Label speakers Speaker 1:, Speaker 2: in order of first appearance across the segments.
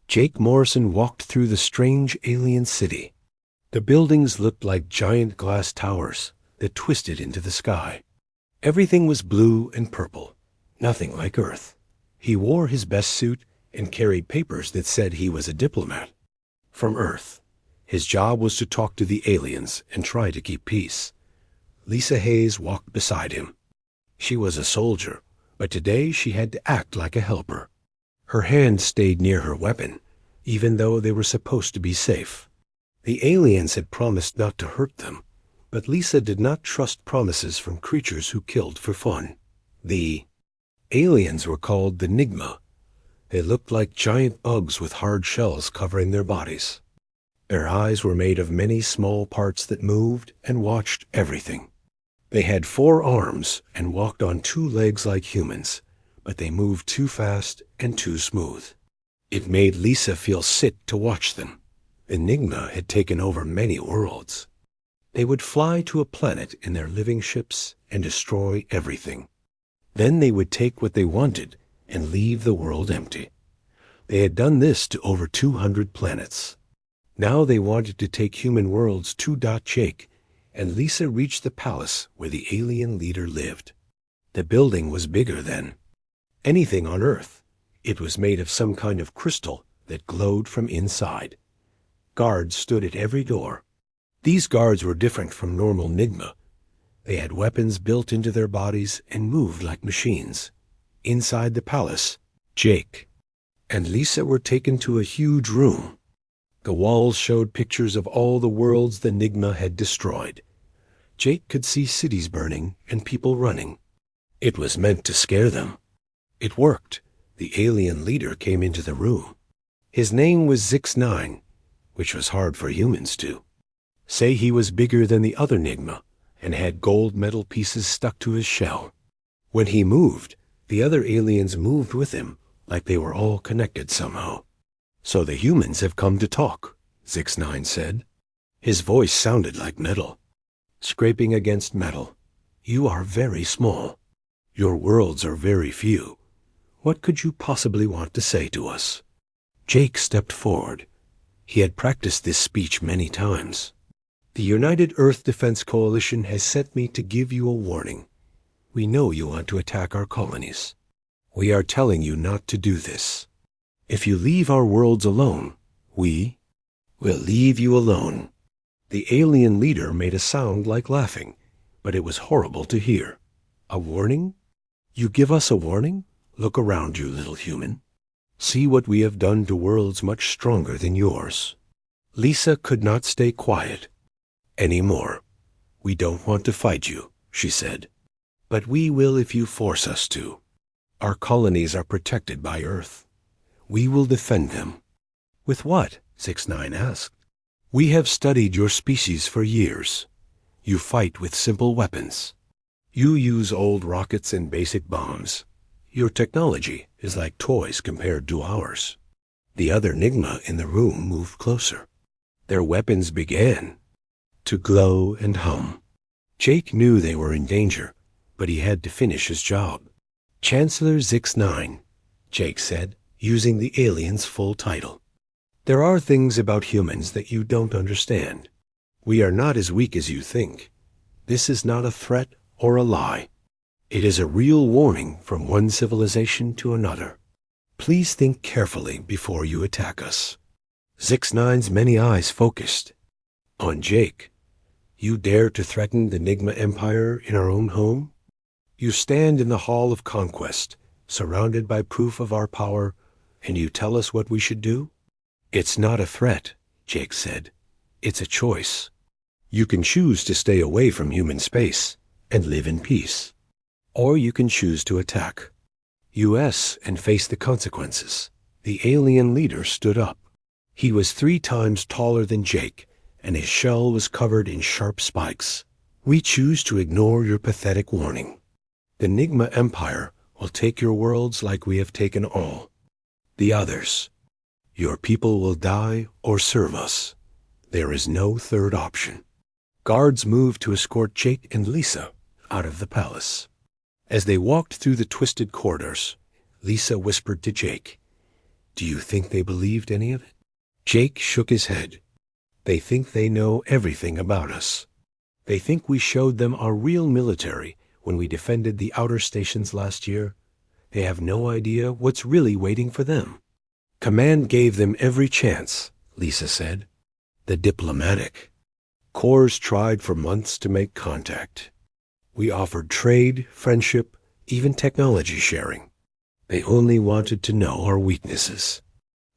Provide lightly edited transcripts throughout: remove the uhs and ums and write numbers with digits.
Speaker 1: Jake Morrison walked through the strange alien city. The buildings looked like giant glass towers that twisted into the sky. Everything was blue and purple, nothing like Earth. He wore his best suit and carried papers that said he was a diplomat from Earth. His job was to talk to the aliens and try to keep peace. Lisa Hayes walked beside him. She was a soldier, but today she had to act like a helper. Her hand stayed near her weapon, even though they were supposed to be safe. The aliens had promised not to hurt them, but Lisa did not trust promises from creatures who killed for fun. The aliens were called the Nigma. They looked like giant bugs with hard shells covering their bodies. Their eyes were made of many small parts that moved and watched everything. They had 4 arms and walked on 2 legs like humans, but they moved too fast and too smooth. It made Lisa feel sick to watch them. Enigma had taken over many worlds. They would fly to a planet in their living ships and destroy everything. Then they would take what they wanted and leave the world empty. They had done this to over 200 planets. Now they wanted to take human worlds to Jake, and Lisa reached the palace where the alien leader lived. The building was bigger than anything on Earth. It was made of some kind of crystal that glowed from inside. Guards stood at every door. These guards were different from normal Nigma. They had weapons built into their bodies and moved like machines. Inside the palace, Jake and Lisa were taken to a huge room. The walls showed pictures of all the worlds the Nigma had destroyed. Jake could see cities burning and people running. It was meant to scare them. It worked. The alien leader came into the room. His name was Zix-9, which was hard for humans to say. He was bigger than the other Nigma and had gold metal pieces stuck to his shell. When he moved, the other aliens moved with him, like they were all connected somehow. "So the humans have come to talk," Zix-9 said. His voice sounded like metal, scraping against metal. "You are very small. Your worlds are very few. What could you possibly want to say to us?" Jake stepped forward. He had practiced this speech many times. "The United Earth Defense Coalition has sent me to give you a warning. We know you want to attack our colonies. We are telling you not to do this. If you leave our worlds alone, we will leave you alone." The alien leader made a sound like laughing, but it was horrible to hear. "A warning? You give us a warning? Look around you, little human. See what we have done to worlds much stronger than yours." Lisa could not stay quiet anymore. "We don't want to fight you," she said. "But we will if you force us to. Our colonies are protected by Earth. We will defend them." "With what?" Zix-9 asked. "We have studied your species for years. You fight with simple weapons. You use old rockets and basic bombs. Your technology is like toys compared to ours." The other Nigma in the room moved closer. Their weapons began to glow and hum. Jake knew they were in danger, but he had to finish his job. "Chancellor Zix-9, Jake said, using the alien's full title. "There are things about humans that you don't understand. We are not as weak as you think. This is not a threat or a lie. It is a real warning from one civilization to another. Please think carefully before you attack us." Zix-9's many eyes focused on Jake. "You dare to threaten the Nigma Empire in our own home? You stand in the Hall of Conquest, surrounded by proof of our power, and you tell us what we should do?" "It's not a threat," Jake said. "It's a choice. You can choose to stay away from human space and live in peace. Or you can choose to attack US and face the consequences." The alien leader stood up. He was 3 times taller than Jake, and his shell was covered in sharp spikes. "We choose to ignore your pathetic warning. The Nigma Empire will take your worlds like we have taken all the others. Your people will die or serve us. There is no third option." Guards moved to escort Jake and Lisa out of the palace. As they walked through the twisted corridors, Lisa whispered to Jake, Do you think they believed any of it? Jake shook his head. They think they know everything about us. They think we showed them our real military when we defended the outer stations last year. They have no idea what's really waiting for them. Command gave them every chance, Lisa said. The diplomatic. Corps tried for months to make contact. We offered trade, friendship, even technology sharing. They only wanted to know our weaknesses.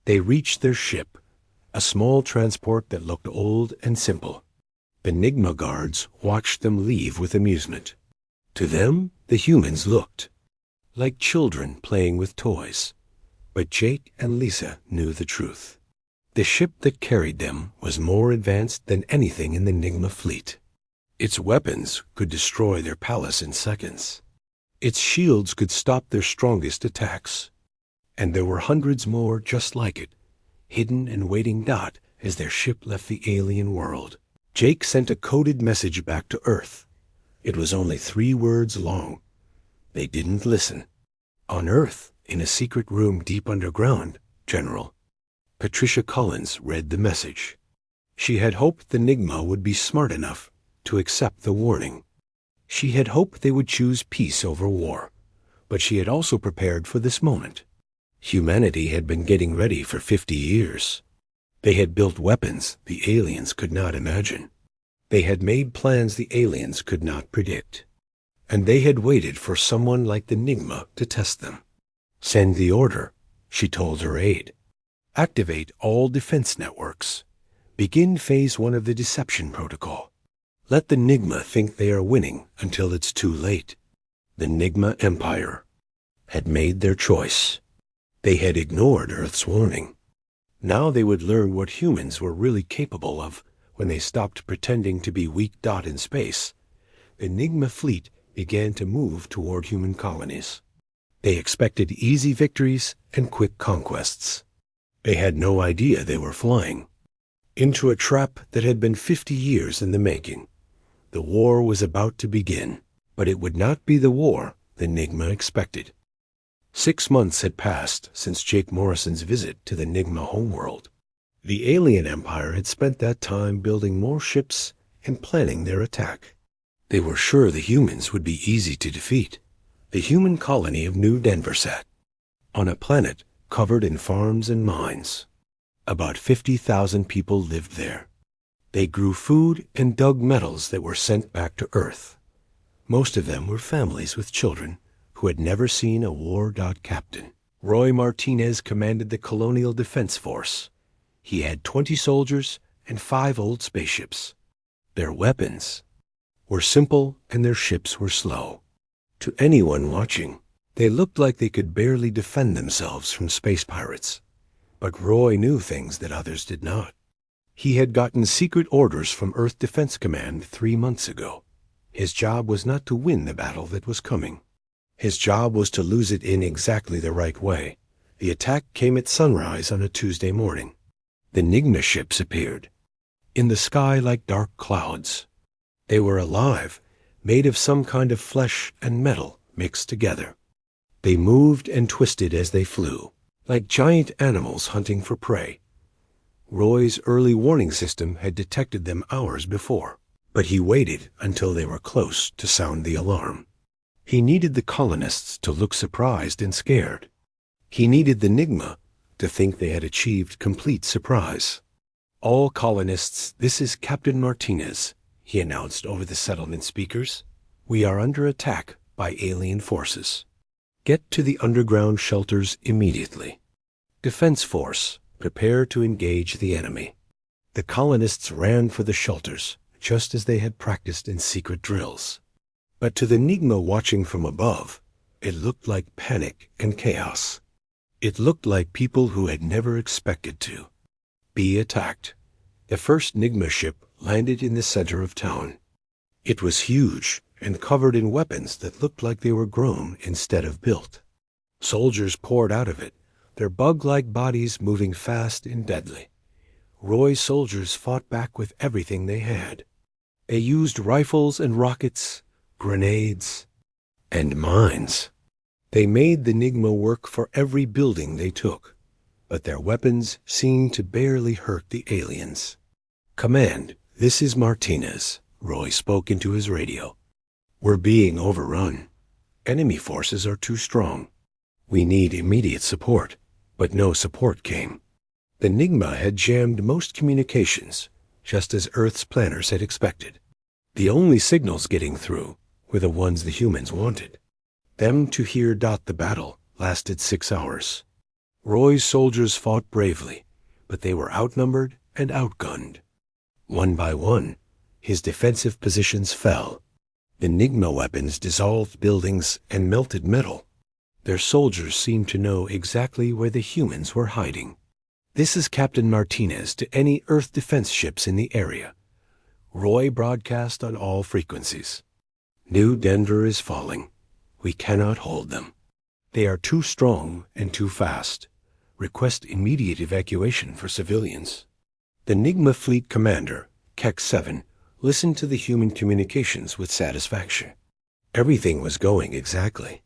Speaker 1: They reached their ship, a small transport that looked old and simple. The Nigma guards watched them leave with amusement. To them, the humans looked like children playing with toys. But Jake and Lisa knew the truth. The ship that carried them was more advanced than anything in the Nigma fleet. Its weapons could destroy their palace in seconds. Its shields could stop their strongest attacks. And there were hundreds more just like it, hidden and waiting dot as their ship left the alien world. Jake sent a coded message back to Earth. It was only 3 words long. They didn't listen. On Earth, in a secret room deep underground, General, Patricia Collins read the message. She had hoped the Nigma would be smart enough to accept the warning. She had hoped they would choose peace over war, but she had also prepared for this moment. Humanity had been getting ready for 50 years. They had built weapons the aliens could not imagine. They had made plans the aliens could not predict. And they had waited for someone like the Nigma to test them. Send the order, she told her aide. Activate all defense networks. Begin phase 1 of the deception protocol. Let the Nigma think they are winning until it's too late. The Nigma Empire had made their choice. They had ignored Earth's warning. Now they would learn what humans were really capable of when they stopped pretending to be weak dot in space. The Nigma fleet began to move toward human colonies. They expected easy victories and quick conquests. They had no idea they were flying into a trap that had been 50 years in the making. The war was about to begin, but it would not be the war the Nigma expected. 6 months had passed since Jake Morrison's visit to the Nigma homeworld. The alien empire had spent that time building more ships and planning their attack. They were sure the humans would be easy to defeat. The human colony of New Denver sat on a planet covered in farms and mines. About 50,000 people lived there. They grew food and dug metals that were sent back to Earth. Most of them were families with children who had never seen a war captain. Roy Martinez commanded the Colonial Defense Force. He had 20 soldiers and 5 old spaceships. Their weapons were simple and their ships were slow. To anyone watching, they looked like they could barely defend themselves from space pirates. But Roy knew things that others did not. He had gotten secret orders from Earth Defense Command 3 months ago. His job was not to win the battle that was coming. His job was to lose it in exactly the right way. The attack came at sunrise on a Tuesday morning. The Nigma ships appeared in the sky like dark clouds. They were alive, made of some kind of flesh and metal mixed together. They moved and twisted as they flew, like giant animals hunting for prey. Roy's early warning system had detected them hours before, but he waited until they were close to sound the alarm. He needed the colonists to look surprised and scared. He needed the Nigma to think they had achieved complete surprise. All colonists, this is Captain Martinez, he announced over the settlement speakers. We are under attack by alien forces. Get to the underground shelters immediately. Defense force, prepare to engage the enemy. The colonists ran for the shelters, just as they had practiced in secret drills. But to the Nigma watching from above, it looked like panic and chaos. It looked like people who had never expected to be attacked. The first Nigma ship landed in the center of town. It was huge and covered in weapons that looked like they were grown instead of built. Soldiers poured out of it, their bug-like bodies moving fast and deadly. Roy's soldiers fought back with everything they had. They used rifles and rockets, grenades, and mines. They made the Nigma work for every building they took. but their weapons seemed to barely hurt the aliens. "Command, this is Martinez," Roy spoke into his radio. "We're being overrun. Enemy forces are too strong. We need immediate support," but no support came. The Nigma had jammed most communications, just as Earth's planners had expected. The only signals getting through were the ones the humans wanted. Them to hear the battle lasted 6 hours. Roy's soldiers fought bravely, but they were outnumbered and outgunned. One by one, his defensive positions fell. The Nigma weapons dissolved buildings and melted metal. Their soldiers seemed to know exactly where the humans were hiding. "This is Captain Martinez to any Earth defense ships in the area." Roy broadcast on all frequencies. "New Denver is falling. We cannot hold them. They are too strong and too fast. Request immediate evacuation for civilians." The Nigma fleet commander, Keck 7, listened to the human communications with satisfaction. Everything was going exactly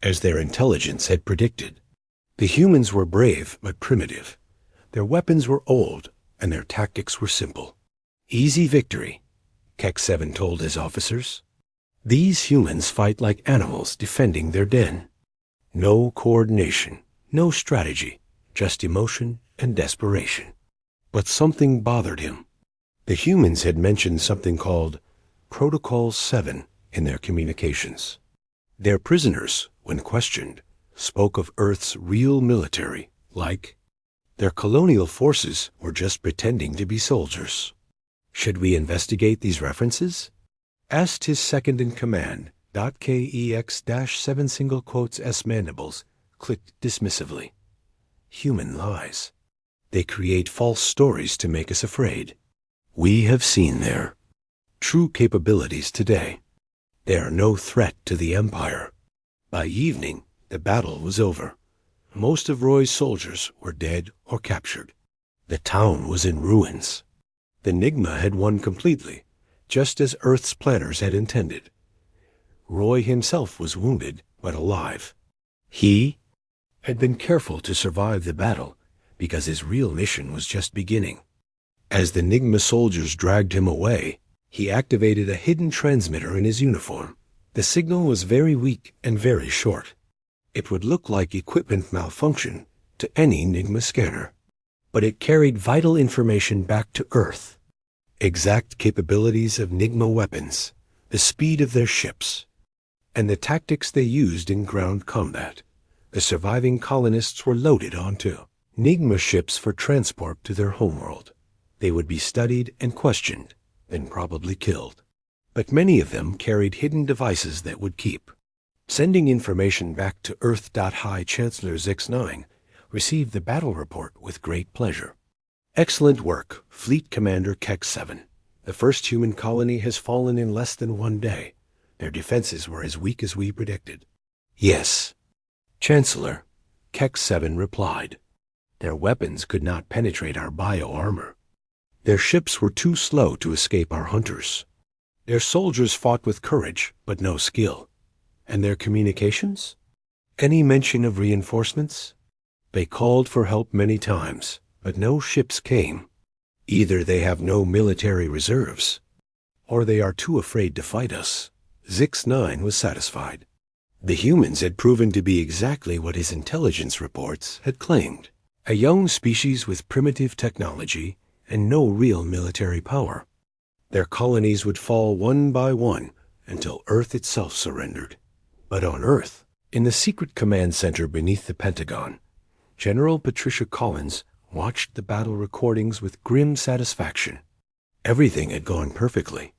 Speaker 1: as their intelligence had predicted. The humans were brave but primitive. Their weapons were old and their tactics were simple. "Easy victory," Keck 7 told his officers. "These humans fight like animals defending their den. No coordination, no strategy, just emotion and desperation." But something bothered him. The humans had mentioned something called Protocol 7 in their communications. Their prisoners, when questioned, spoke of Earth's real military, like their colonial forces were just pretending to be soldiers. "Should we investigate these references?" asked his second-in-command, .KEX-7 single quotes S mandibles, clicked dismissively. "Human lies. They create false stories to make us afraid. We have seen their true capabilities today. They are no threat to the Empire." By evening, the battle was over. Most of Roy's soldiers were dead or captured. The town was in ruins. The Nigma had won completely, just as Earth's planners had intended. Roy himself was wounded, but alive. He had been careful to survive the battle because his real mission was just beginning. As the Nigma soldiers dragged him away, he activated a hidden transmitter in his uniform. The signal was very weak and very short. It would look like equipment malfunction to any Nigma scanner, but it carried vital information back to Earth. Exact capabilities of Nigma weapons, the speed of their ships, and the tactics they used in ground combat. The surviving colonists were loaded onto Nigma ships for transport to their homeworld. They would be studied and questioned, then probably killed. But many of them carried hidden devices that would keep. Sending information back to Earth. High Chancellor Zix-9 received the battle report with great pleasure. "Excellent work, Fleet Commander Keck 7. The first human colony has fallen in less than 1 day. Their defenses were as weak as we predicted." "Yes, Chancellor," Keck 7 replied. "Their weapons could not penetrate our bio-armor. Their ships were too slow to escape our hunters. Their soldiers fought with courage, but no skill. And their communications? Any mention of reinforcements? They called for help many times, but no ships came. Either they have no military reserves, or they are too afraid to fight us." Zix-9 was satisfied. The humans had proven to be exactly what his intelligence reports had claimed. A young species with primitive technology and no real military power. Their colonies would fall one by one until Earth itself surrendered. But on Earth, in the secret command center beneath the Pentagon, General Patricia Collins watched the battle recordings with grim satisfaction. Everything had gone perfectly.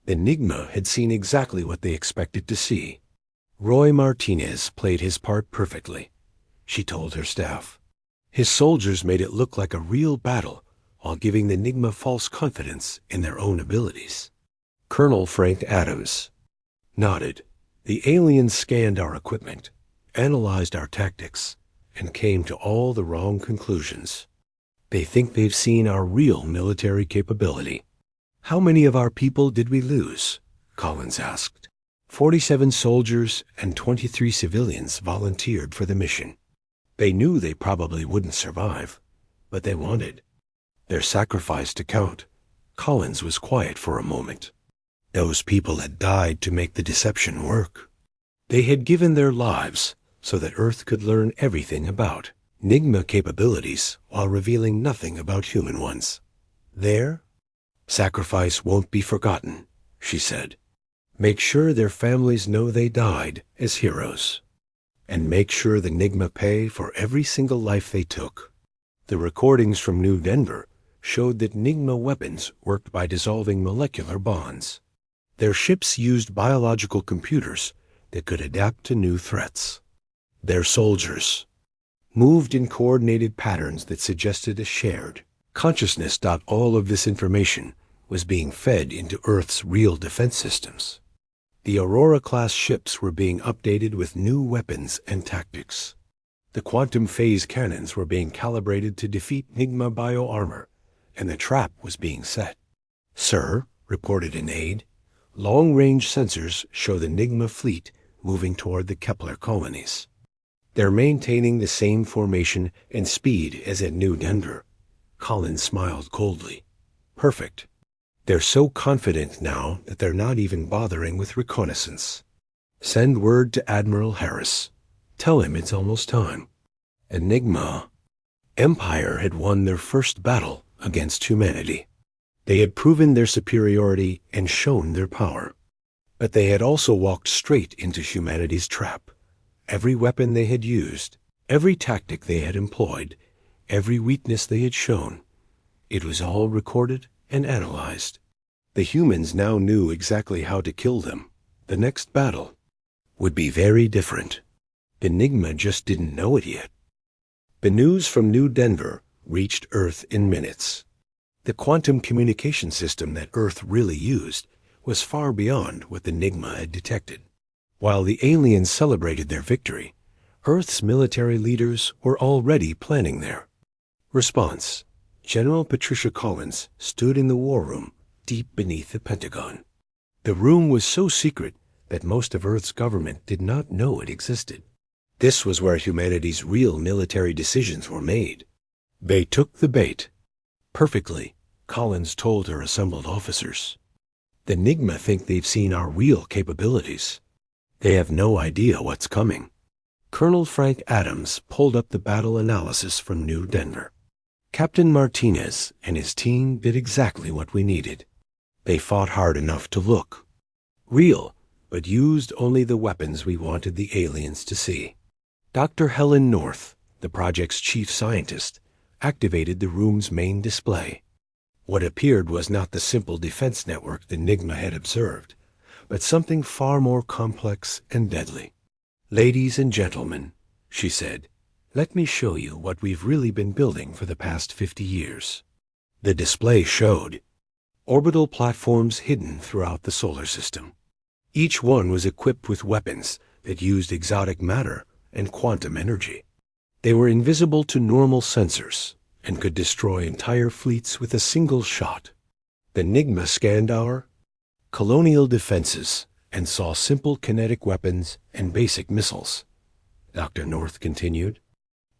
Speaker 1: The Nigma had seen exactly what they expected to see. Roy Martinez played his part perfectly, she told her staff. His soldiers made it look like a real battle while giving the Nigma false confidence in their own abilities. Colonel Frank Adams nodded. "The aliens scanned our equipment, analyzed our tactics, and came to all the wrong conclusions. They think they've seen our real military capability." "How many of our people did we lose?" Collins asked. 47 soldiers and 23 civilians volunteered for the mission. They knew they probably wouldn't survive, but they wanted their sacrifice to count. Collins was quiet for a moment. Those people had died to make the deception work. They had given their lives so that Earth could learn everything about Nigma capabilities while revealing nothing about human ones. Their sacrifice won't be forgotten, she said. Make sure their families know they died as heroes. And make sure the Nigma pay for every single life they took. The recordings from New Denver showed that Nigma weapons worked by dissolving molecular bonds. Their ships used biological computers that could adapt to new threats. Their soldiers moved in coordinated patterns that suggested a shared consciousness. All of this information was being fed into Earth's real defense systems. The Aurora-class ships were being updated with new weapons and tactics. The quantum phase cannons were being calibrated to defeat Nigma bioarmor, and the trap was being set. "Sir," reported an aide, "long-range sensors show the Nigma fleet moving toward the Kepler colonies. They're maintaining the same formation and speed as at New Denver." Collins smiled coldly. "Perfect. They're so confident now that they're not even bothering with reconnaissance. Send word to Admiral Harris. Tell him it's almost time." Enigma. Empire had won their first battle against humanity. They had proven their superiority and shown their power. But they had also walked straight into humanity's trap. Every weapon they had used, every tactic they had employed, every weakness they had shown, it was all recorded and analyzed. The humans now knew exactly how to kill them. The next battle would be very different. Enigma just didn't know it yet. The news from New Denver reached Earth in minutes. The quantum communication system that Earth really used was far beyond what the Nigma had detected. While the aliens celebrated their victory, Earth's military leaders were already planning their response. General Patricia Collins stood in the war room deep beneath the Pentagon. The room was so secret that most of Earth's government did not know it existed. This was where humanity's real military decisions were made. They took the bait. Perfectly, Collins told her assembled officers. The Nigma think they've seen our real capabilities. They have no idea what's coming. Colonel Frank Adams pulled up the battle analysis from New Denver. Captain Martinez and his team did exactly what we needed. They fought hard enough to look real, but used only the weapons we wanted the aliens to see. Dr. Helen North, the project's chief scientist, activated the room's main display. What appeared was not the simple defense network the Nigma had observed, but something far more complex and deadly. "Ladies and gentlemen," she said, "let me show you what we've really been building for the past 50 years. The display showed orbital platforms hidden throughout the solar system. Each one was equipped with weapons that used exotic matter and quantum energy. They were invisible to normal sensors and could destroy entire fleets with a single shot. The Nigma scanned our colonial defenses and saw simple kinetic weapons and basic missiles," Dr. North continued.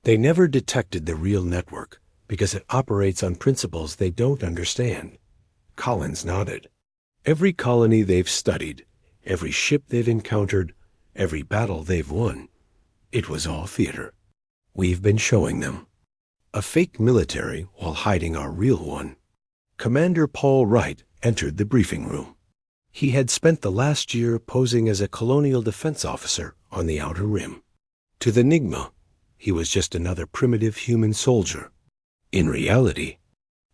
Speaker 1: "They never detected the real network because it operates on principles they don't understand." Collins nodded. "Every colony they've studied, every ship they've encountered, every battle they've won, it was all theater. We've been showing them a fake military while hiding our real one." Commander Paul Wright entered the briefing room. He had spent the last year posing as a colonial defense officer on the Outer Rim. To the Nigma, he was just another primitive human soldier. In reality,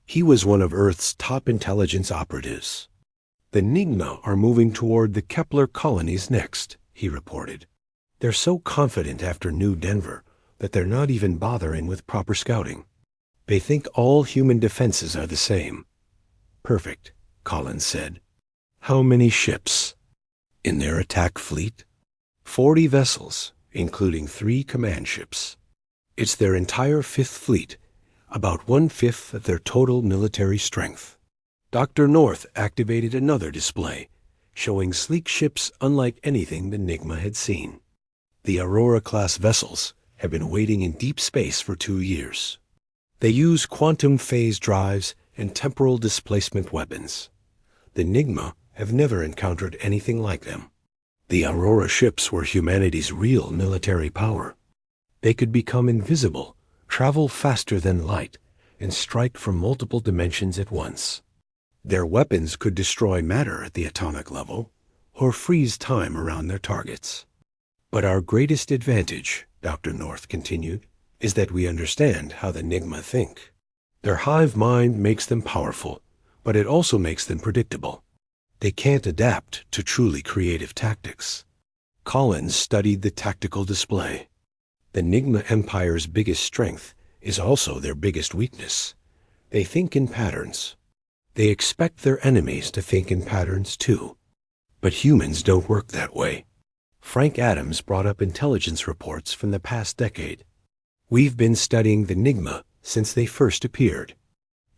Speaker 1: he was one of Earth's top intelligence operatives. "The Nigma are moving toward the Kepler colonies next," he reported. "They're so confident after New Denver that they're not even bothering with proper scouting. They think all human defenses are the same." "Perfect," Collins said. "How many ships in their attack fleet?" 40 vessels, including 3 command ships. It's their entire 5th fleet, about 1/5 of their total military strength." Dr. North activated another display, showing sleek ships unlike anything the Nigma had seen. The Aurora-class vessels have been waiting in deep space for 2 years. They use quantum phase drives and temporal displacement weapons. The Nigma have never encountered anything like them. The Aurora ships were humanity's real military power. They could become invisible, travel faster than light, and strike from multiple dimensions at once. Their weapons could destroy matter at the atomic level, or freeze time around their targets. But our greatest advantage, Dr. North continued, is that we understand how the Nigma think. Their hive mind makes them powerful, but it also makes them predictable. They can't adapt to truly creative tactics. Collins studied the tactical display. The Nigma Empire's biggest strength is also their biggest weakness. They think in patterns. They expect their enemies to think in patterns too. But humans don't work that way. Frank Adams brought up intelligence reports from the past decade. We've been studying the Nigma since they first appeared.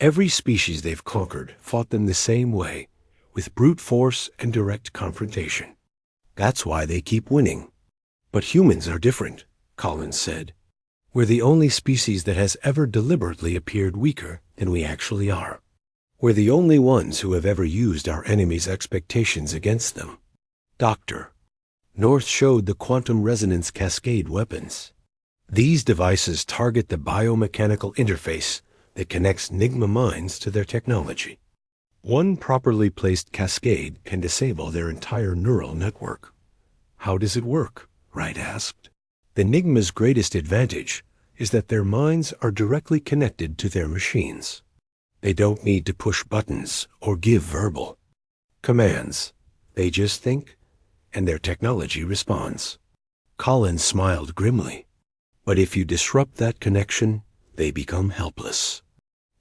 Speaker 1: Every species they've conquered fought them the same way, with brute force and direct confrontation. That's why they keep winning. But humans are different, Collins said. We're the only species that has ever deliberately appeared weaker than we actually are. We're the only ones who have ever used our enemies' expectations against them. Dr. North showed the quantum resonance cascade weapons. These devices target the biomechanical interface that connects Nigma minds to their technology. One properly placed cascade can disable their entire neural network. How does it work? Wright asked. The Nigma's greatest advantage is that their minds are directly connected to their machines. They don't need to push buttons or give verbal commands. They just think, and their technology responds. Collins smiled grimly. But if you disrupt that connection, they become helpless.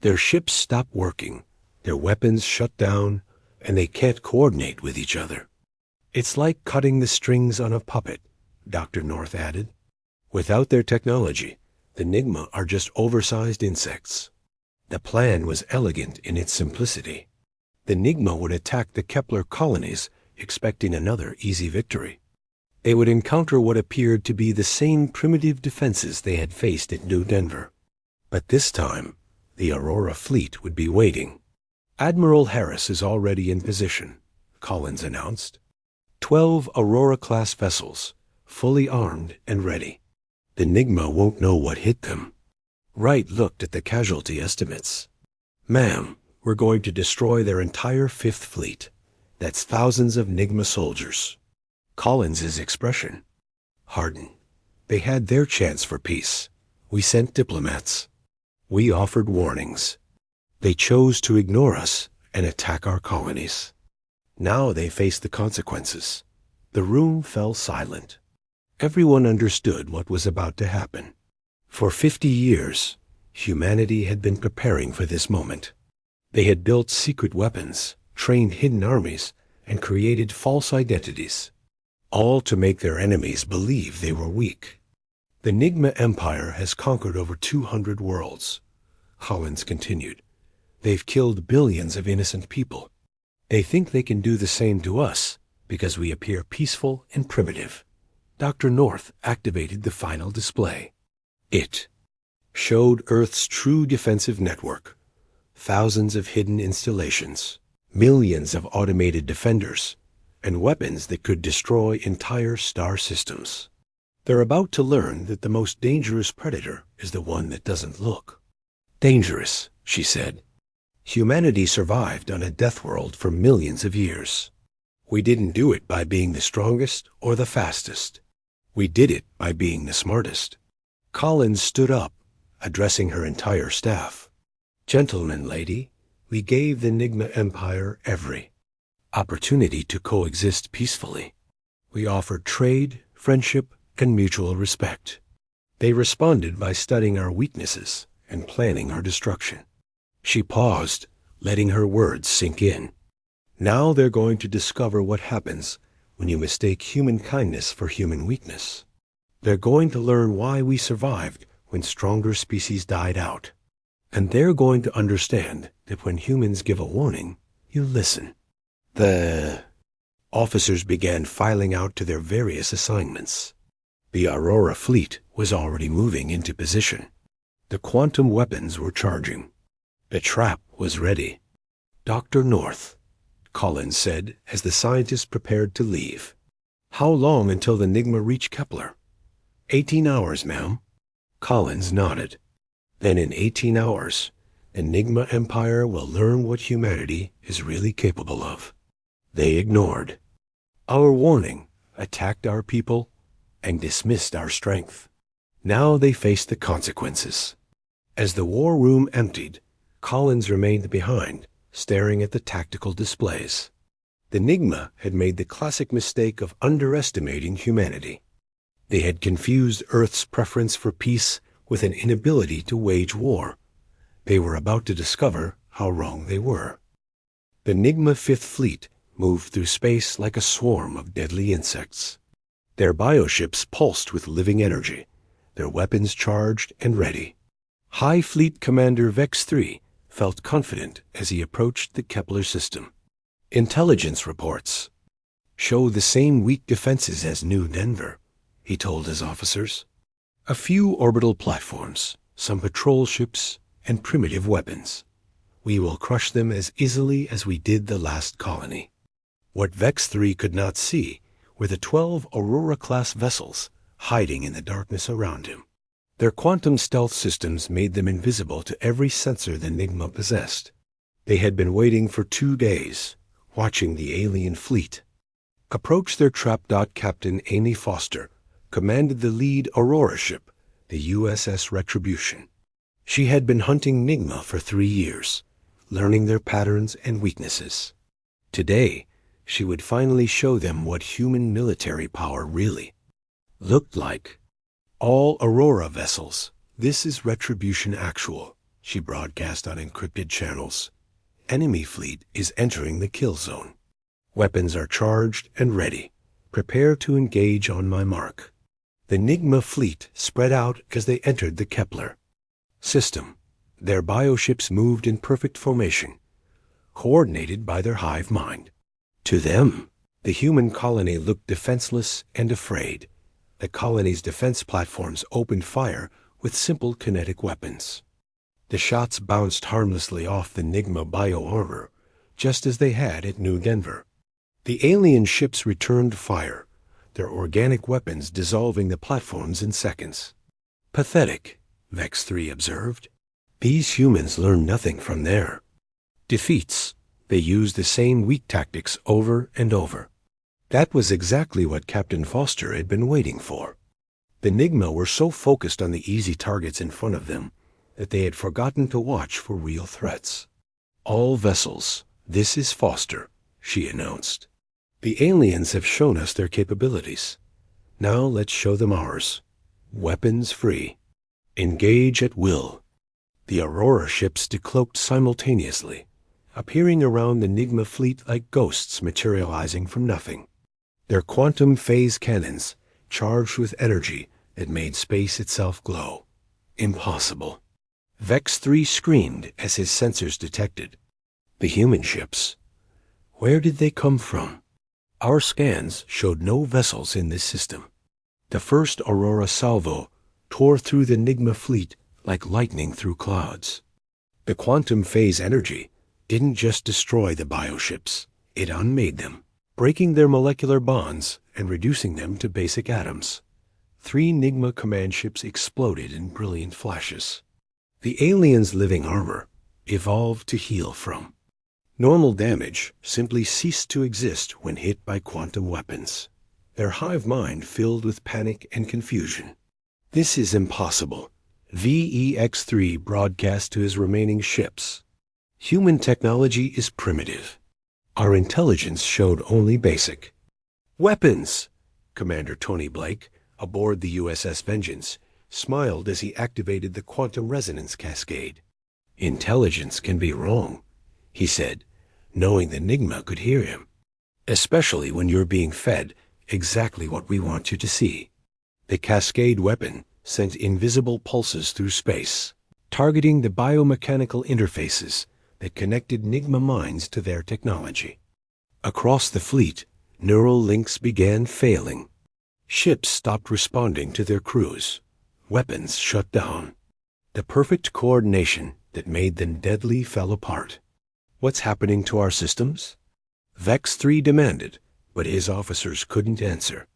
Speaker 1: Their ships stop working, their weapons shut down, and they can't coordinate with each other. It's like cutting the strings on a puppet, Dr. North added. Without their technology, the Nigma are just oversized insects. The plan was elegant in its simplicity. The Nigma would attack the Kepler colonies, expecting another easy victory. They would encounter what appeared to be the same primitive defenses they had faced at New Denver. But this time, the Aurora fleet would be waiting. Admiral Harris is already in position, Collins announced. 12 Aurora-class vessels, fully armed and ready. The Nigma won't know what hit them. Wright looked at the casualty estimates. Ma'am, we're going to destroy their entire Fifth Fleet. That's thousands of Nigma soldiers. Collins's expression hardened. They had their chance for peace. We sent diplomats. We offered warnings. They chose to ignore us and attack our colonies. Now they face the consequences. The room fell silent. Everyone understood what was about to happen. For 50 years, humanity had been preparing for this moment. They had built secret weapons, trained hidden armies, and created false identities, all to make their enemies believe they were weak. The Nigma Empire has conquered over 200 worlds. Collins continued. They've killed billions of innocent people. They think they can do the same to us because we appear peaceful and primitive. Dr. North activated the final display. It showed Earth's true defensive network, thousands of hidden installations, millions of automated defenders, and weapons that could destroy entire star systems. They're about to learn that the most dangerous predator is the one that doesn't look. Dangerous, she said. Humanity survived on a death world for millions of years. We didn't do it by being the strongest or the fastest. We did it by being the smartest. Collins stood up, addressing her entire staff. Gentlemen, lady, we gave the Nigma Empire every opportunity to coexist peacefully. We offered trade, friendship, and mutual respect. They responded by studying our weaknesses and planning our destruction. She paused, letting her words sink in. Now they're going to discover what happens when you mistake human kindness for human weakness. They're going to learn why we survived when stronger species died out. And they're going to understand that when humans give a warning, you listen. The officers began filing out to their various assignments. The Aurora fleet was already moving into position. The quantum weapons were charging. The trap was ready. "Dr. North," Collins said as the scientists prepared to leave. "How long until the Nigma reach Kepler?" 18 hours, ma'am." Collins nodded. "Then in 18 hours, the Nigma Empire will learn what humanity is really capable of." They ignored our warning, attacked our people, and dismissed our strength. Now they faced the consequences. As the war room emptied, Collins remained behind, staring at the tactical displays. The Nigma had made the classic mistake of underestimating humanity. They had confused Earth's preference for peace with an inability to wage war. They were about to discover how wrong they were. The Nigma Fifth Fleet moved through space like a swarm of deadly insects. Their bioships pulsed with living energy, their weapons charged and ready. High Fleet Commander Vex 3 felt confident as he approached the Kepler system. "Intelligence reports show the same weak defenses as New Denver," he told his officers. "A few orbital platforms, some patrol ships, and primitive weapons. We will crush them as easily as we did the last colony." What Vex 3 could not see were the 12 Aurora-class vessels hiding in the darkness around him. Their quantum stealth systems made them invisible to every sensor the Nigma possessed. They had been waiting for 2 days, watching the alien fleet approach. Their trap. Captain Amy Foster commanded the lead Aurora ship, the USS Retribution. She had been hunting Nigma for 3 years, learning their patterns and weaknesses. Today, she would finally show them what human military power really looked like. "All Aurora vessels, this is Retribution Actual," she broadcast on encrypted channels. "Enemy fleet is entering the kill zone. Weapons are charged and ready. Prepare to engage on my mark." The Nigma fleet spread out as they entered the Kepler system. Their bioships moved in perfect formation, coordinated by their hive mind. To them, the human colony looked defenseless and afraid. The colony's defense platforms opened fire with simple kinetic weapons. The shots bounced harmlessly off the Nigma bio-armor, just as they had at New Denver. The alien ships returned fire, their organic weapons dissolving the platforms in seconds. "Pathetic," Vex 3 observed. "These humans learn nothing from their defeats. They use the same weak tactics over and over." That was exactly what Captain Foster had been waiting for. The Nigma were so focused on the easy targets in front of them that they had forgotten to watch for real threats. "All vessels, this is Foster," she announced. "The aliens have shown us their capabilities. Now let's show them ours. Weapons free. Engage at will." The Aurora ships decloaked simultaneously, appearing around the Nigma fleet like ghosts materializing from nothing. Their quantum phase cannons charged with energy that made space itself glow. Impossible. Vex 3 screamed as his sensors detected the human ships. Where did they come from? Our scans showed no vessels in this system. The first Aurora salvo tore through the Nigma fleet like lightning through clouds. The quantum phase energy didn't just destroy the bioships, it unmade them, breaking their molecular bonds and reducing them to basic atoms. 3 Nigma command ships exploded in brilliant flashes. The aliens' living armor evolved to heal from. Normal damage simply ceased to exist when hit by quantum weapons. Their hive mind filled with panic and confusion. "This is impossible," VEX-3 broadcast to his remaining ships. "Human technology is primitive. Our intelligence showed only basic weapons." Commander Tony Blake, aboard the USS Vengeance, smiled as he activated the quantum resonance cascade. "Intelligence can be wrong," he said, knowing the Nigma could hear him. "Especially when you're being fed exactly what we want you to see." The cascade weapon sent invisible pulses through space, targeting the biomechanical interfaces that connected Nigma minds to their technology. Across the fleet, neural links began failing. Ships stopped responding to their crews. weapons shut down. The perfect coordination that made them deadly fell apart. What's happening to our systems? Vex 3 demanded, but his officers couldn't answer.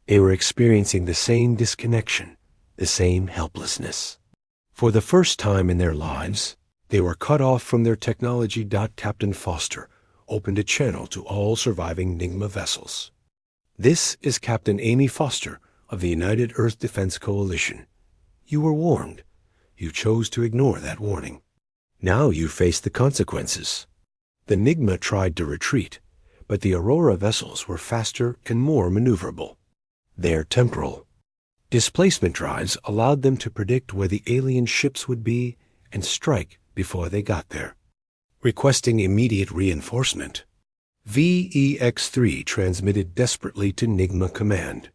Speaker 1: They were experiencing the same disconnection, the same helplessness. For the first time in their lives, they were cut off from their technology. Captain Foster opened a channel to all surviving Nigma vessels. This is Captain Amy Foster of the United Earth Defense Coalition. You were warned. You chose to ignore that warning. Now you face the consequences. The Nigma tried to retreat, but the Aurora vessels were faster and more maneuverable. Their temporal displacement drives allowed them to predict where the alien ships would be and strike before they got there. Requesting immediate reinforcement, VEX-3 transmitted desperately to Nigma Command.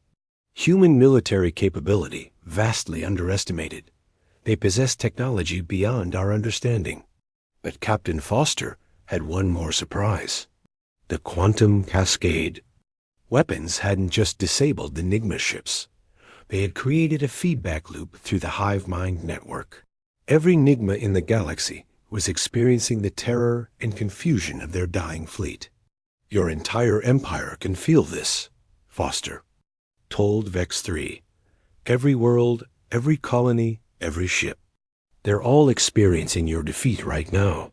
Speaker 1: Human military capability vastly underestimated. They possessed technology beyond our understanding. But Captain Foster had one more surprise. The quantum cascade. Weapons hadn't just disabled the Nigma ships. They had created a feedback loop through the hive mind network. Every Nigma in the galaxy was experiencing the terror and confusion of their dying fleet. Your entire empire can feel this, Foster told Vex 3. Every world, every colony, every ship. They're all experiencing your defeat right now.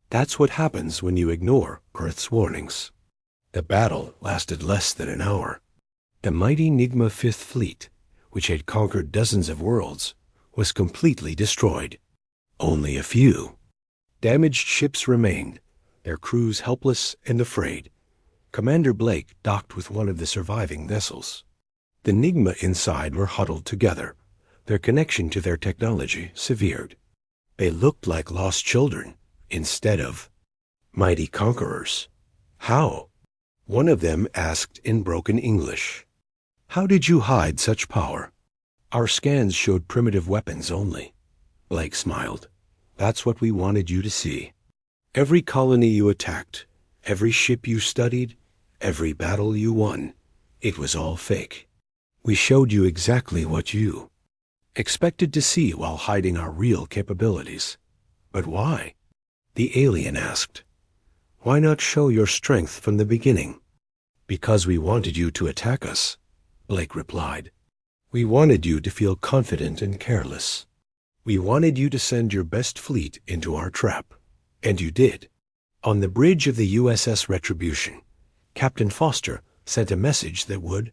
Speaker 1: That's what happens when you ignore Earth's warnings. The battle lasted less than an hour. The mighty Nigma Fifth Fleet, which had conquered dozens of worlds, was completely destroyed. Only a few damaged ships remained, their crews helpless and afraid. Commander Blake docked with one of the surviving vessels. The Nigma inside were huddled together, their connection to their technology severed. They looked like lost children instead of mighty conquerors. How? One of them asked in broken English. How did you hide such power? Our scans showed primitive weapons only. Blake smiled. That's what we wanted you to see. Every colony you attacked, every ship you studied, every battle you won, it was all fake. We showed you exactly what you expected to see while hiding our real capabilities. But why? The alien asked. Why not show your strength from the beginning? Because we wanted you to attack us, Blake replied. We wanted you to feel confident and careless. We wanted you to send your best fleet into our trap. And you did. On the bridge of the USS Retribution, Captain Foster sent a message that would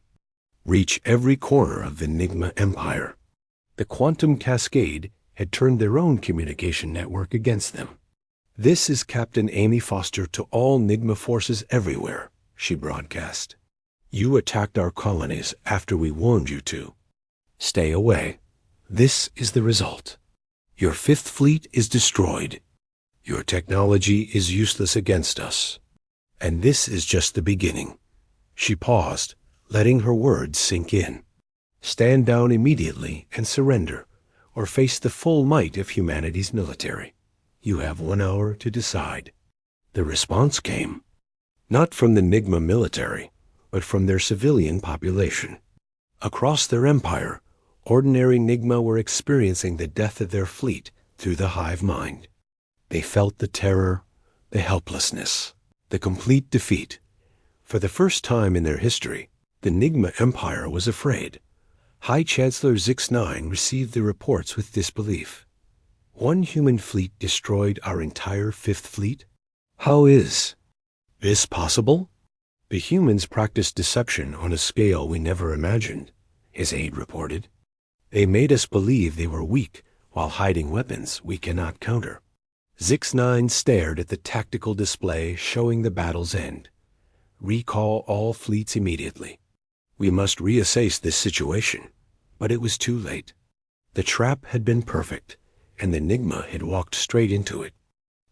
Speaker 1: reach every corner of the Nigma Empire. The quantum cascade had turned their own communication network against them. This is Captain Amy Foster to all Nigma forces everywhere, she broadcast. You attacked our colonies after we warned you to. Stay away. This is the result. Your Fifth Fleet is destroyed. Your technology is useless against us. And this is just the beginning. She paused, letting her words sink in. Stand down immediately and surrender, or face the full might of humanity's military. You have 1 hour to decide. The response came, not from the Nigma military, but from their civilian population. Across their empire, ordinary Nigma were experiencing the death of their fleet through the hive mind. They felt the terror, the helplessness, the complete defeat. For the first time in their history, the Nigma Empire was afraid. High Chancellor Zix-9 received the reports with disbelief. One human fleet destroyed our entire Fifth Fleet? How is this possible? The humans practiced deception on a scale we never imagined, his aide reported. They made us believe they were weak while hiding weapons we cannot counter. Zix-9 stared at the tactical display showing the battle's end. Recall all fleets immediately. We must reassess this situation. But it was too late. The trap had been perfect, and the Nigma had walked straight into it.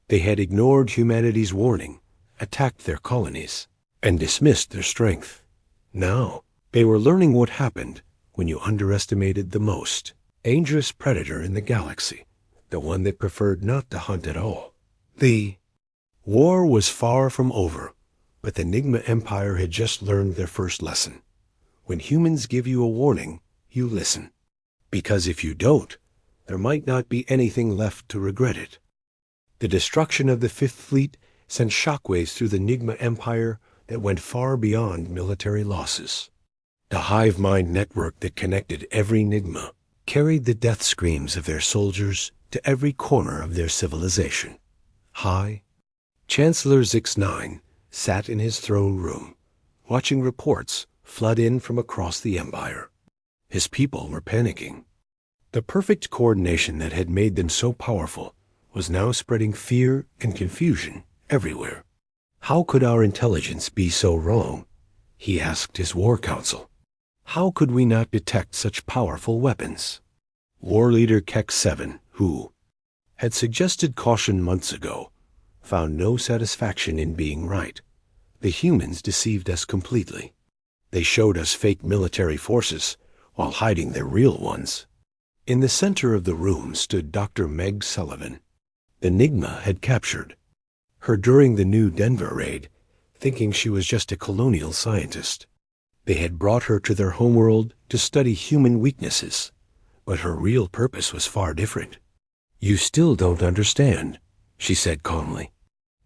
Speaker 1: They had ignored humanity's warning, attacked their colonies, and dismissed their strength. Now, they were learning what happened when you underestimated the most dangerous predator in the galaxy, the one that preferred not to hunt at all. The war was far from over, but the Nigma Empire had just learned their first lesson. When humans give you a warning, you listen. Because if you don't, there might not be anything left to regret it. The destruction of the Fifth Fleet sent shockwaves through the Nigma Empire that went far beyond military losses. The hive mind network that connected every Nigma carried the death screams of their soldiers to every corner of their civilization. Chancellor Zix-9 sat in his throne room, watching reports flood in from across the Empire. His people were panicking. The perfect coordination that had made them so powerful was now spreading fear and confusion everywhere. How could our intelligence be so wrong? He asked his war council. How could we not detect such powerful weapons? War leader Keck-7, who had suggested caution months ago, found no satisfaction in being right. The humans deceived us completely. They showed us fake military forces while hiding their real ones. In the center of the room stood Dr. Meg Sullivan. The Nigma had captured her during the New Denver raid, thinking she was just a colonial scientist. They had brought her to their homeworld to study human weaknesses, but her real purpose was far different. "You still don't understand," she said calmly.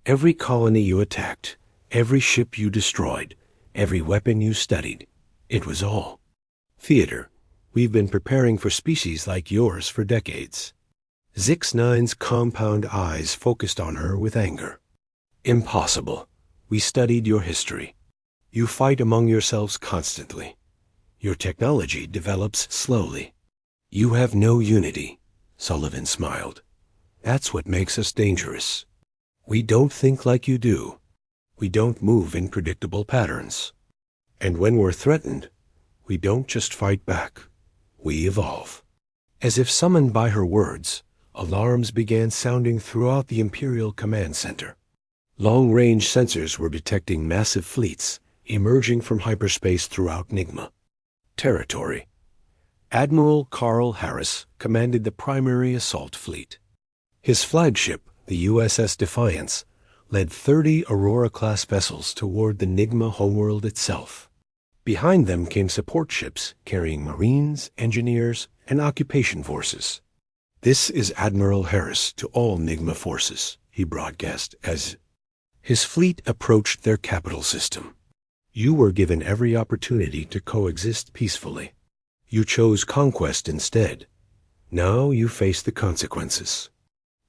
Speaker 1: "Every colony you attacked, every ship you destroyed, every weapon you studied, it was all theater. We've been preparing for species like yours for decades." Zix-9's compound eyes focused on her with anger. "Impossible. We studied your history. You fight among yourselves constantly. Your technology develops slowly. You have no unity," Sullivan smiled. "That's what makes us dangerous. We don't think like you do. We don't move in predictable patterns. And when we're threatened, we don't just fight back. We evolve." As if summoned by her words, alarms began sounding throughout the Imperial Command Center. Long-range sensors were detecting massive fleets emerging from hyperspace throughout Nigma territory. Admiral Carl Harris commanded the primary assault fleet. His flagship, the USS Defiance, led 30 Aurora-class vessels toward the Nigma homeworld itself. Behind them came support ships carrying Marines, engineers, and occupation forces. "This is Admiral Harris to all Nigma forces," he broadcast as his fleet approached their capital system. "You were given every opportunity to coexist peacefully. You chose conquest instead. Now you face the consequences."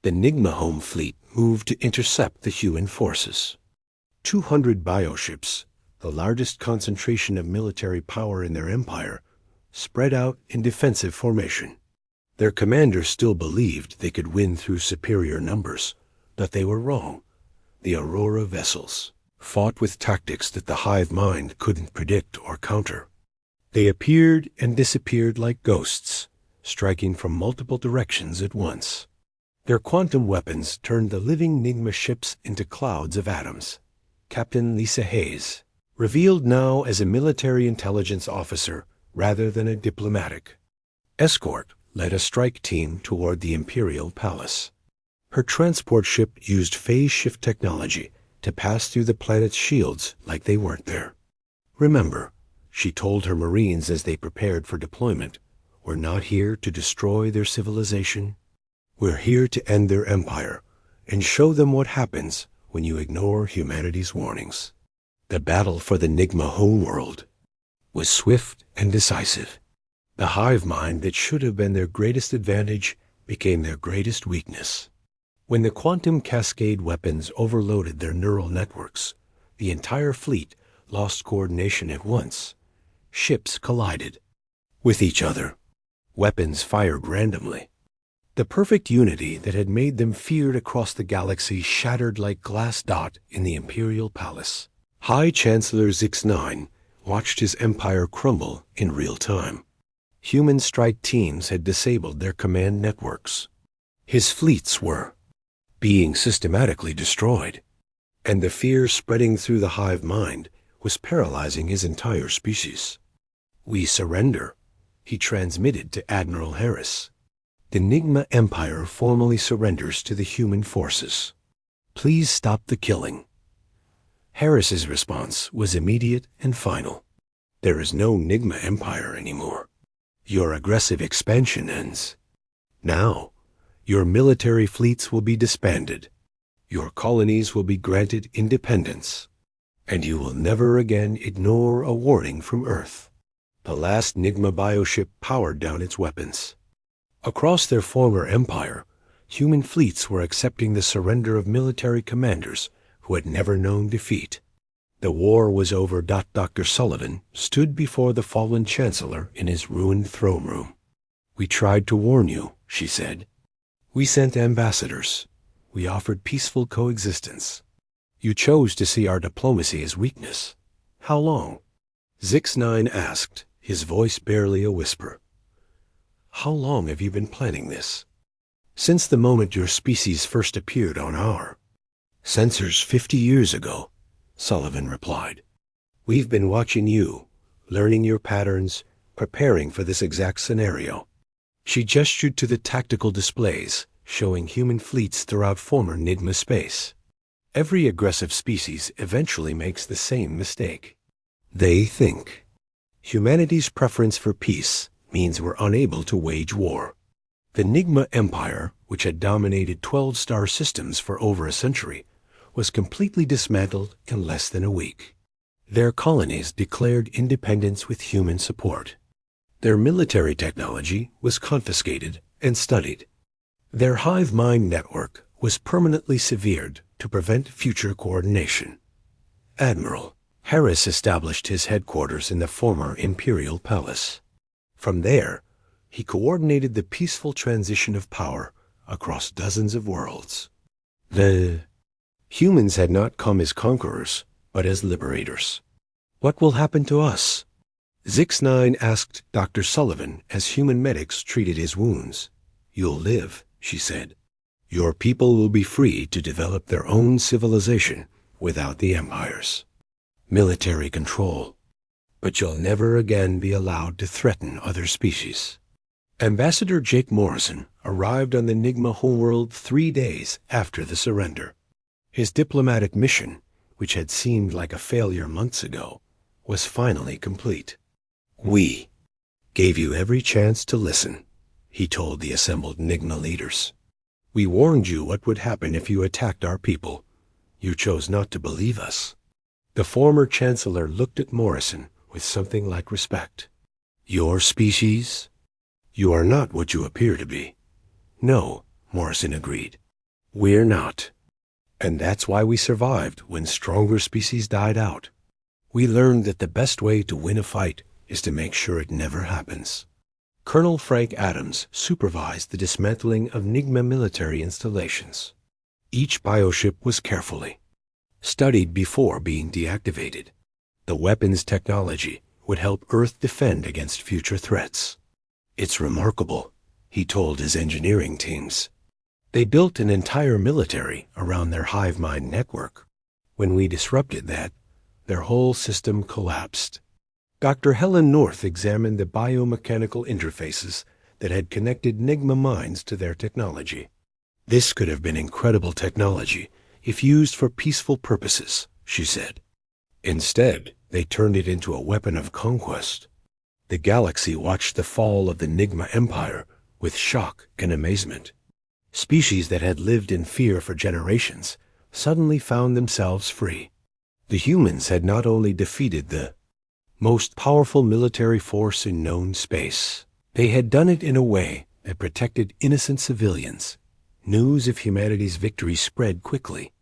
Speaker 1: The Nigma home fleet moved to intercept the human forces. 200 bioships, the largest concentration of military power in their empire, spread out in defensive formation. Their commanders still believed they could win through superior numbers, but they were wrong. The Aurora vessels fought with tactics that the hive mind couldn't predict or counter. They appeared and disappeared like ghosts, striking from multiple directions at once. Their quantum weapons turned the living Nigma ships into clouds of atoms. Captain Lisa Hayes, revealed now as a military intelligence officer rather than a diplomatic escort, led a strike team toward the Imperial Palace. Her transport ship used phase shift technology to pass through the planet's shields like they weren't there. "Remember," she told her Marines as they prepared for deployment, "we're not here to destroy their civilization. We're here to end their empire and show them what happens when you ignore humanity's warnings." The battle for the Nigma homeworld was swift and decisive. The hive mind that should have been their greatest advantage became their greatest weakness. When the quantum cascade weapons overloaded their neural networks, the entire fleet lost coordination at once. Ships collided with each other. Weapons fired randomly. The perfect unity that had made them feared across the galaxy shattered like glass dot in the Imperial Palace. High Chancellor Zix-9 watched his empire crumble in real time. Human strike teams had disabled their command networks. His fleets were being systematically destroyed, and the fear spreading through the hive mind was paralyzing his entire species. "We surrender," he transmitted to Admiral Harris. "The Nigma Empire formally surrenders to the human forces. Please stop the killing." Harris's response was immediate and final. "There is no Nigma Empire anymore. Your aggressive expansion ends. Now, your military fleets will be disbanded. Your colonies will be granted independence. And you will never again ignore a warning from Earth. The last Nigma bioship powered down its weapons. Across their former empire, human fleets were accepting the surrender of military commanders who had never known defeat. The war was over. Dr. Sullivan stood before the fallen chancellor in his ruined throne room. We tried to warn you, she said. We sent ambassadors. We offered peaceful coexistence. You chose to see our diplomacy as weakness. How long? Zix9 asked, his voice barely a whisper. How long have you been planning this? Since the moment your species first appeared on our sensors 50 years ago, Sullivan replied. We've been watching you, learning your patterns, preparing for this exact scenario. She gestured to the tactical displays, showing human fleets throughout former Nigma space. Every aggressive species eventually makes the same mistake. They think humanity's preference for peace means we're unable to wage war. The Nigma Empire, which had dominated 12-star systems for over a century, was completely dismantled in less than a week. Their colonies declared independence with human support. Their military technology was confiscated and studied. Their hive mind network was permanently severed to prevent future coordination. Admiral Harris established his headquarters in the former Imperial Palace. From there, he coordinated the peaceful transition of power across dozens of worlds. The humans had not come as conquerors, but as liberators. What will happen to us? Zix9 asked Dr. Sullivan as human medics treated his wounds. You'll live, she said. Your people will be free to develop their own civilization without the empires. Military control. But you'll never again be allowed to threaten other species. Ambassador Jake Morrison arrived on the Nigma homeworld 3 days after the surrender. His diplomatic mission, which had seemed like a failure months ago, was finally complete. We gave you every chance to listen, he told the assembled Nigma leaders. We warned you what would happen if you attacked our people. You chose not to believe us. The former chancellor looked at Morrison with something like respect. Your species? You are not what you appear to be. No, Morrison agreed. We're not. And that's why we survived when stronger species died out. We learned that the best way to win a fight is to make sure it never happens. Colonel Frank Adams supervised the dismantling of Nigma military installations. Each bioship was carefully studied before being deactivated. The weapons technology would help Earth defend against future threats. It's remarkable, he told his engineering teams. They built an entire military around their hive mind network. When we disrupted that, their whole system collapsed. Dr. Helen North examined the biomechanical interfaces that had connected Nigma minds to their technology. This could have been incredible technology if used for peaceful purposes, she said. Instead, they turned it into a weapon of conquest. The galaxy watched the fall of the Nigma Empire with shock and amazement. Species that had lived in fear for generations suddenly found themselves free. The humans had not only defeated the most powerful military force in known space, they had done it in a way that protected innocent civilians. News of humanity's victory spread quickly.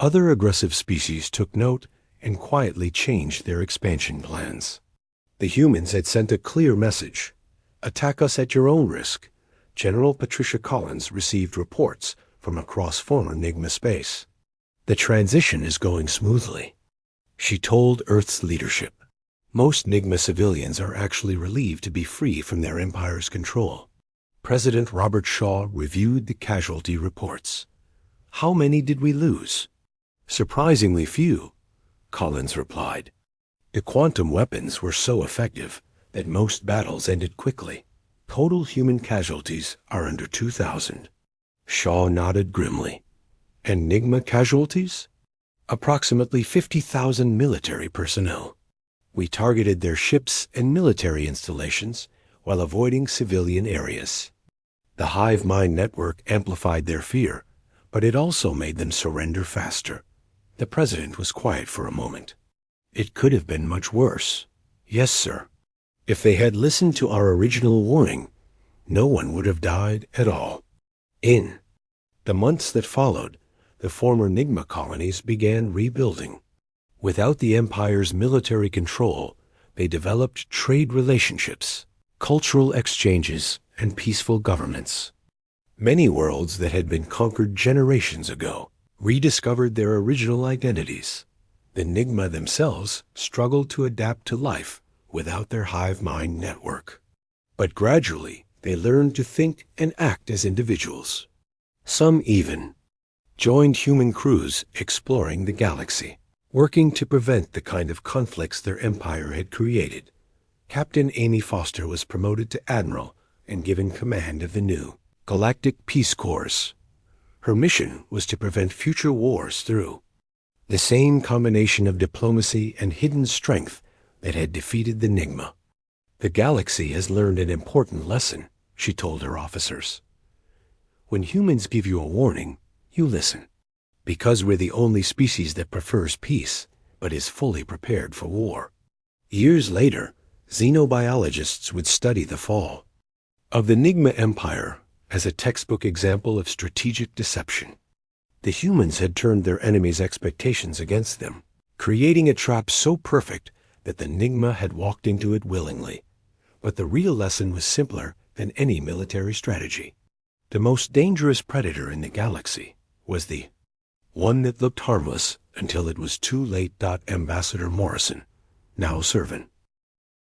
Speaker 1: Other aggressive species took note and quietly changed their expansion plans. The humans had sent a clear message. Attack us at your own risk. General Patricia Collins received reports from across former Nigma space. The transition is going smoothly, she told Earth's leadership. Most Nigma civilians are actually relieved to be free from their empire's control. President Robert Shaw reviewed the casualty reports. How many did we lose? Surprisingly few, Collins replied. The quantum weapons were so effective that most battles ended quickly. Total human casualties are under 2,000. Shaw nodded grimly. And Nigma casualties? Approximately 50,000 military personnel. We targeted their ships and military installations while avoiding civilian areas. The hive mind network amplified their fear, but it also made them surrender faster. The president was quiet for a moment. It could have been much worse. Yes, sir. If they had listened to our original warning, no one would have died at all. In the months that followed, the former Nigma colonies began rebuilding. Without the Empire's military control, they developed trade relationships, cultural exchanges, and peaceful governments. Many worlds that had been conquered generations ago rediscovered their original identities. The Nigma themselves struggled to adapt to life without their hive mind network. But gradually, they learned to think and act as individuals. Some even joined human crews exploring the galaxy, working to prevent the kind of conflicts their empire had created. Captain Amy Foster was promoted to admiral and given command of the new Galactic Peace Corps. Her mission was to prevent future wars through the same combination of diplomacy and hidden strength that had defeated the Nigma. The galaxy has learned an important lesson, she told her officers. When humans give you a warning, you listen, because we're the only species that prefers peace, but is fully prepared for war. Years later, xenobiologists would study the fall of the Nigma Empire as a textbook example of strategic deception. The humans had turned their enemies' expectations against them, creating a trap so perfect that the Nigma had walked into it willingly. But the real lesson was simpler than any military strategy. The most dangerous predator in the galaxy was the one that looked harmless until it was too late. Ambassador Morrison, now servant,